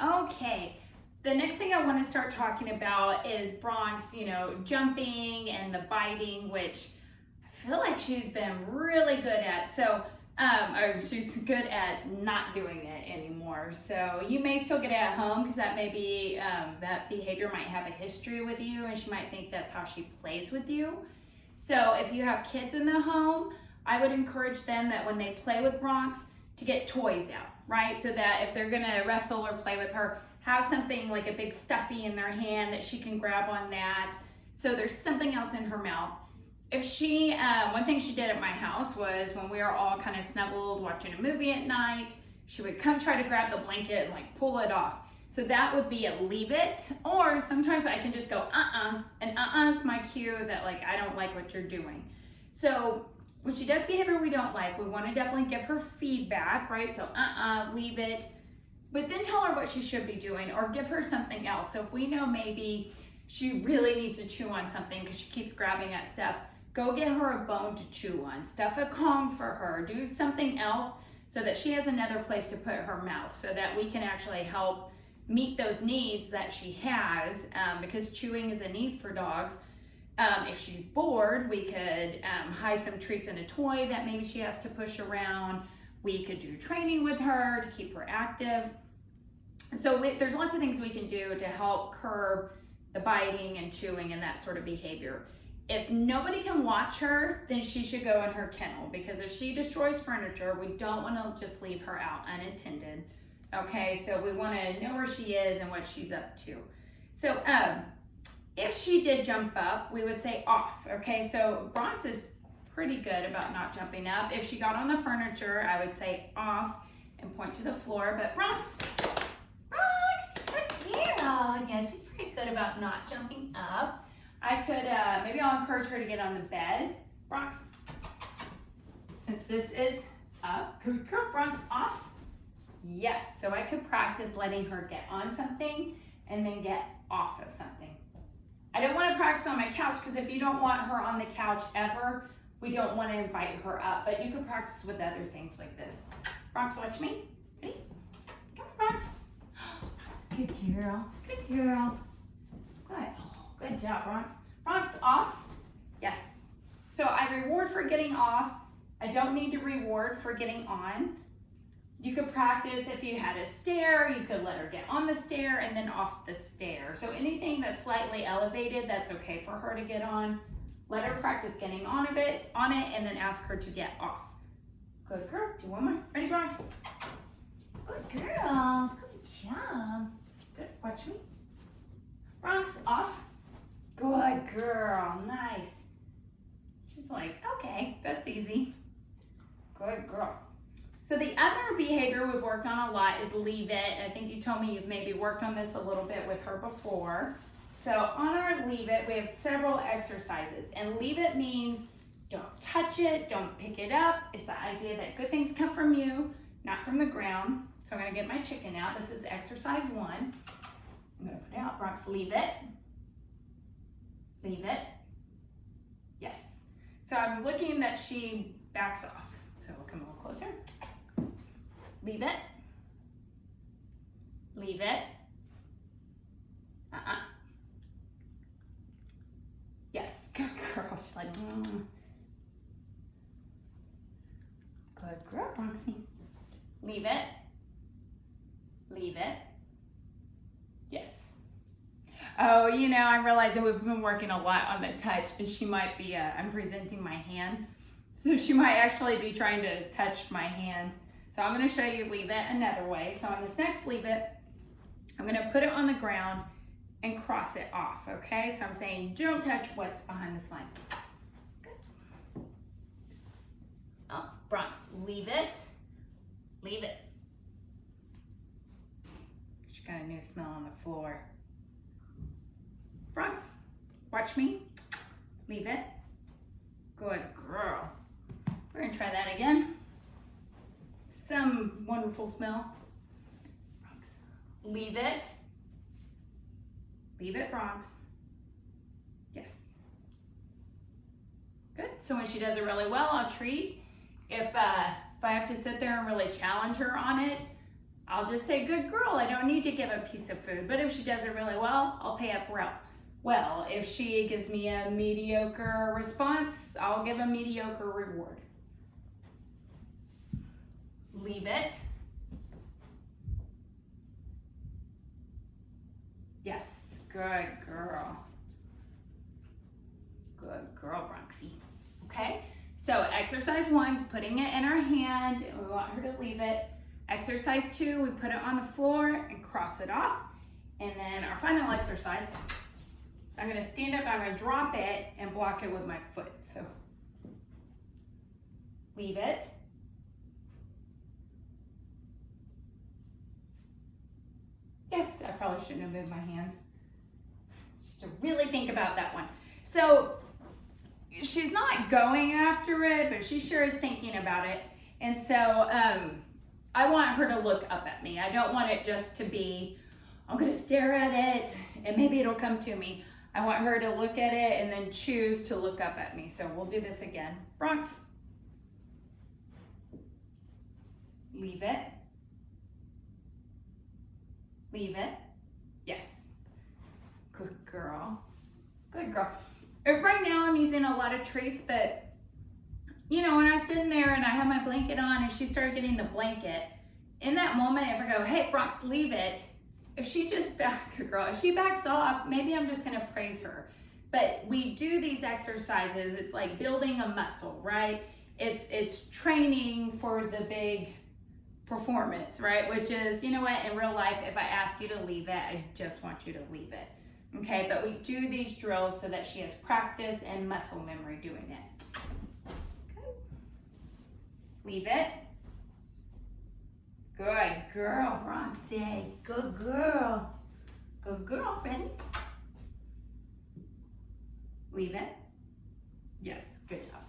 Okay, the next thing I want to start talking about is Bronx, jumping and the biting, which I feel like she's been really good at. Or she's good at not doing it anymore. So you may still get it at home because that may be, that behavior might have a history with you and she might think that's how she plays with you. So if you have kids in the home, I would encourage them that when they play with Bronx to get toys out, right? So that if they're gonna wrestle or play with her, have something like a big stuffy in their hand that she can grab on that. So there's something else in her mouth. If she, one thing she did at my house was when we were all kind of snuggled watching a movie at night, she would come try to grab the blanket and like pull it off. So that would be a leave it, or sometimes I can just go and is my cue that like I don't like what you're doing. So when she does behavior we don't like, we want to definitely give her feedback, right? So leave it, but then tell her what she should be doing or give her something else. So if we know maybe she really needs to chew on something because she keeps grabbing at stuff, go get her a bone to chew on, stuff a Kong for her, do something else so that she has another place to put her mouth so that we can actually help meet those needs that she has, because chewing is a need for dogs. If she's bored, we could hide some treats in a toy that maybe she has to push around. We could do training with her to keep her active. So there's lots of things we can do to help curb the biting and chewing and that sort of behavior. If nobody can watch her, then she should go in her kennel, because if she destroys furniture, we don't want to just leave her out unattended. Okay, so we want to know where she is and what she's up to. So if she did jump up, we would say off. Okay, so Bronx is pretty good about not jumping up. If she got on the furniture, I would say off and point to the floor. But Bronx, good girl. Yeah, she's pretty good about not jumping up. I could, maybe I'll encourage her to get on the bed. Bronx, since this is up, good girl. Bronx, off. Yes, so I could practice letting her get on something and then get off of something. I don't want to practice on my couch because if you don't want her on the couch ever, we don't want to invite her up, but you can practice with other things like this. Bronx, watch me. Ready? Come on, Bronx. Good girl. Good girl. Good. Good job, Bronx. Bronx, off. Yes. So I reward for getting off. I don't need to reward for getting on. You could practice if you had a stair, you could let her get on the stair and then off the stair. So anything that's slightly elevated, that's okay for her to get on. Let her practice getting on it, and then ask her to get off. Good girl. Do one more. Ready, Bronx? Good girl. Good job. Good. Watch me. Bronx, off. Good girl. Nice. She's like, okay, that's easy. Good girl. So the other behavior we've worked on a lot is leave it. I think you told me you've maybe worked on this a little bit with her before. So on our leave it, we have several exercises. And leave it means don't touch it, don't pick it up. It's the idea that good things come from you, not from the ground. So I'm gonna get my chicken out. This is exercise 1. I'm gonna put it out. Bronx, leave it. Leave it. Yes. So I'm looking that she backs off. So we'll come a little closer. Leave it. Leave it. Yes, good girl. She's like, Good girl, Bronxy. Leave it. Leave it. Yes. Oh, I'm realizing we've been working a lot on the touch, and she might be, I'm presenting my hand. So she might actually be trying to touch my hand. So I'm going to show you leave it another way. So on this next leave it, I'm going to put it on the ground and cross it off, okay? So I'm saying don't touch what's behind this line. Good. Oh, Bronx, leave it. Leave it. She got a new smell on the floor. Bronx, watch me. Leave it. Good girl. We're going to try that again. Some wonderful smell. Bronx. Leave it. Leave it, Bronx. Yes. Good. So when she does it really well, I'll treat. If I have to sit there and really challenge her on it, I'll just say, good girl, I don't need to give a piece of food. But if she does it really well, I'll pay up well. If she gives me a mediocre response, I'll give a mediocre reward. Leave it. Yes, good girl. Good girl, Bronxy. Okay, so exercise 1's putting it in our hand, and we want her to leave it. Exercise 2, we put it on the floor and cross it off. And then our final exercise, I'm gonna stand up, I'm gonna drop it and block it with my foot. So leave it. Yes, I probably shouldn't have moved my hands. Just to really think about that one. So she's not going after it, but she sure is thinking about it. And so I want her to look up at me. I don't want it just to be, I'm gonna stare at it and maybe it'll come to me. I want her to look at it and then choose to look up at me. So we'll do this again. Bronx. Leave it. Leave it. Yes. Good girl. Good girl. Right now I'm using a lot of treats, but you know, when I was sitting there and I had my blanket on and she started getting the blanket, in that moment, if I go, hey, Bronx, leave it, if she just if she backs off, maybe I'm just gonna praise her. But we do these exercises, it's like building a muscle, right? It's training for the big performance, right? Which is, you know what, in real life, if I ask you to leave it, I just want you to leave it. Okay, but we do these drills so that she has practice and muscle memory doing it. Okay. Leave it. Good girl, Bronxy. Good girl. Good girl, Ready? Leave it. Yes, good job.